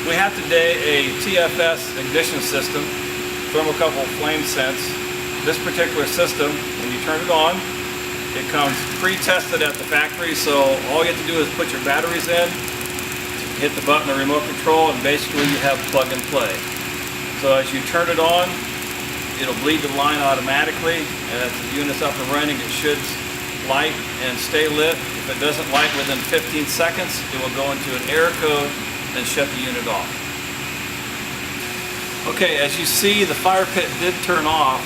We have today a TFS ignition system, Thermocouple Flame Sense. This particular system, when you turn it on, it comes pre-tested at the factory, so all you have to do is put your batteries in, hit the button or remote control, and basically you have plug and play. So as you turn it on, it'll bleed the line automatically, and as the unit's up and running, it should light and stay lit. If it doesn't light within 15 seconds, it will go into an error code and shut the unit off. Okay, as you see, the fire pit did turn off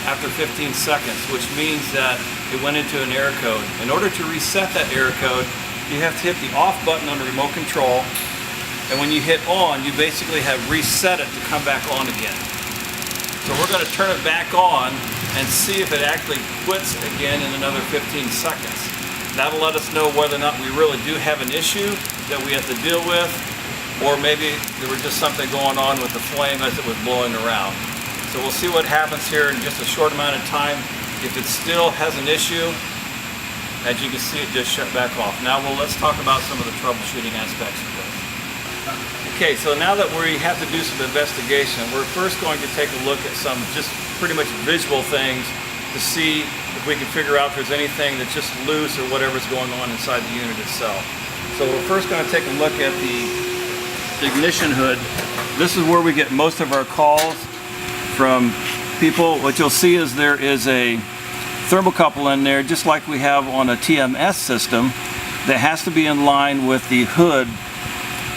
after 15 seconds, which means that it went into an error code. In order to reset that error code, you have to hit the off button on the remote control, and when you hit on, you basically have reset it to come back on again. So we're going to turn it back on and see if it actually quits again in another 15 seconds. That'll let us know whether or not we really do have an issue that we have to deal with, or maybe there was just something going on with the flame as it was blowing around. So we'll see what happens here in just a short amount of time. If it still has an issue, as you can see, it just shut back off. Now let's talk about some of the troubleshooting aspects of this. Okay, so now that we have to do some investigation, we're first going to take a look at some just pretty much visual things to see if we can figure out if there's anything that's just loose or whatever's going on inside the unit itself. So we're first going to take a look at the ignition hood. This is where we get most of our calls from people. What you'll see is there is a thermocouple in there, just like we have on a TMS system, that has to be in line with the hood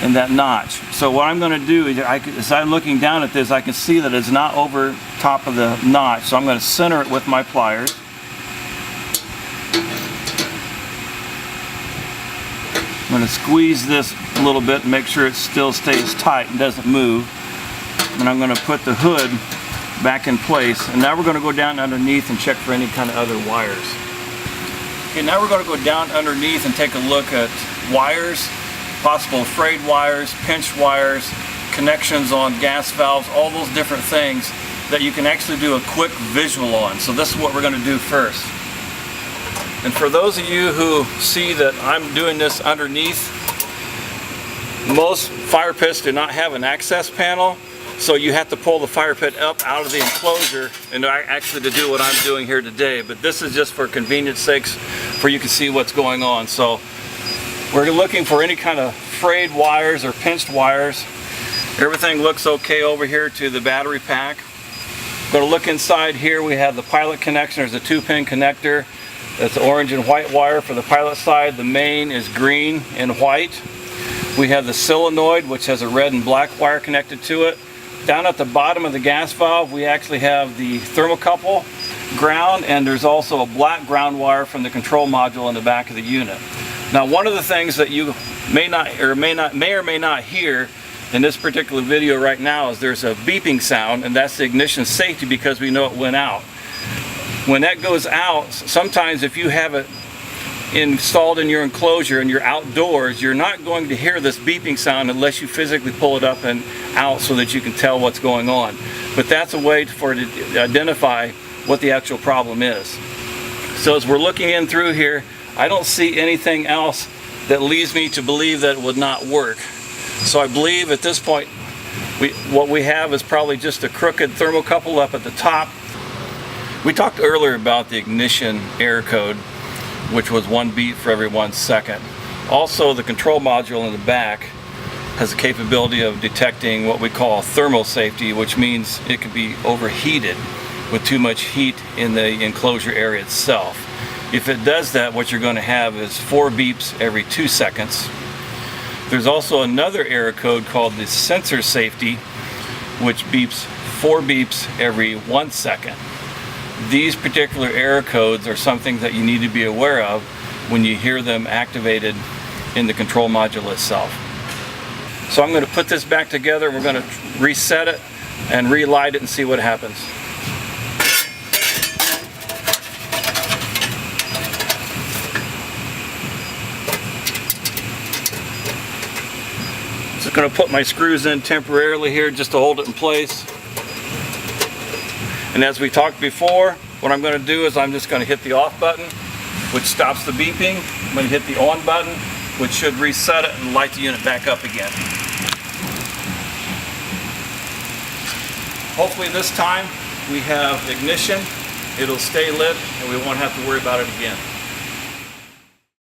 and that notch. So what I'm going to do is, as I'm looking down at this, I can see that it's not over top of the notch, so I'm going to center it with my pliers. I'm going to squeeze this a little bit and make sure it still stays tight and doesn't move. And I'm going to put the hood back in place, and now we're going to go down underneath and check for any kind of other wires. Okay, now we're going to go down underneath and take a look at wires, possible frayed wires, pinched wires, connections on gas valves, all those different things that you can actually do a quick visual on. So this is what we're going to do first. And for those of you who see that I'm doing this underneath, most fire pits do not have an access panel. So you have to pull the fire pit up out of the enclosure and actually to do what I'm doing here today. But this is just for convenience sakes, for you can see what's going on. So we're looking for any kind of frayed wires or pinched wires. Everything looks okay over here to the battery pack. Going to look inside here. We have the pilot connection. There's a 2-pin connector. That's orange and white wire for the pilot side. The main is green and white. We have the solenoid, which has a red and black wire connected to it. Down at the bottom of the gas valve, we actually have the thermocouple ground, and there's also a black ground wire from the control module in the back of the unit. Now, one of the things that you may or may not hear in this particular video right now is there's a beeping sound, and that's the ignition safety, because we know it went out. When that goes out, sometimes if you have it installed in your enclosure and you're outdoors, you're not going to hear this beeping sound unless you physically pull it up and out so that you can tell what's going on. But that's a way for it to identify what the actual problem is. So as we're looking in through here, I don't see anything else that leads me to believe that it would not work. So I believe at this point what we have is probably just a crooked thermocouple up at the top. We talked earlier about the ignition error code, which was 1 beat for every 1 second. Also, the control module in the back has the capability of detecting what we call thermal safety, which means it can be overheated with too much heat in the enclosure area itself. If it does that, what you're going to have is 4 beeps every 2 seconds. There's also another error code called the sensor safety, which beeps 4 beeps every 1 second. These particular error codes are something that you need to be aware of when you hear them activated in the control module itself. So I'm going to put this back together, and we're going to reset it and relight it and see what happens. Just going to put my screws in temporarily here just to hold it in place. And as we talked before, what I'm going to do is I'm just going to hit the off button, which stops the beeping. I'm going to hit the on button, which should reset it and light the unit back up again. Hopefully this time we have ignition, it'll stay lit, and we won't have to worry about it again.